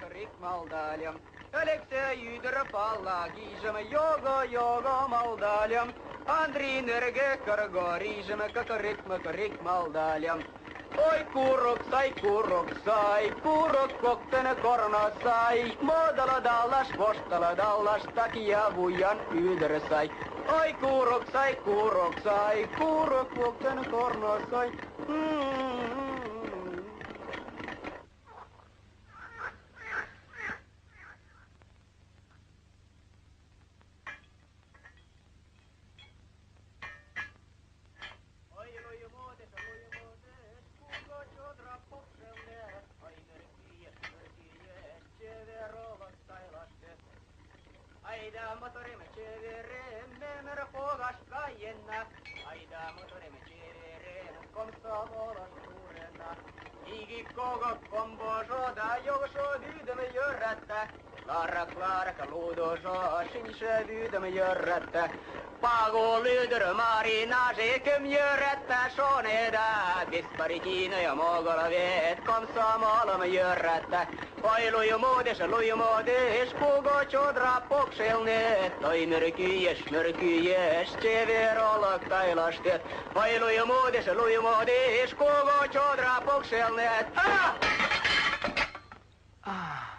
Karik Maldaljam. Alexei Jüder Pallagijam, Yoga Maldaljam. Andri Nerge Kargorijam, Karik Maldaljam. Oi kurok sai, kurok kokten korna sai. Modala dallas, takia vujan Jüder sai. Oi kurok sai, kurok kokten korna sai. Aida motorimme ceveremme, mer fogas kajenna. Aida motorimme ceveremme, kom savolan suurena. Igi koko kombo soda, jogo so dydemme jörrättä. Klara kaludo so, sinse dydemme jörrättä. Pago lyder marina, sekem jörrättä soneda. Vispari Kiina ja Mogola vet, kom samalam jörrättä. Oi lujumodes, kugo chodra pokselnet. Oi mörkyjes, ceverolak tailastet. Oi lujumodes, kugo chodra pokselnet. Ah!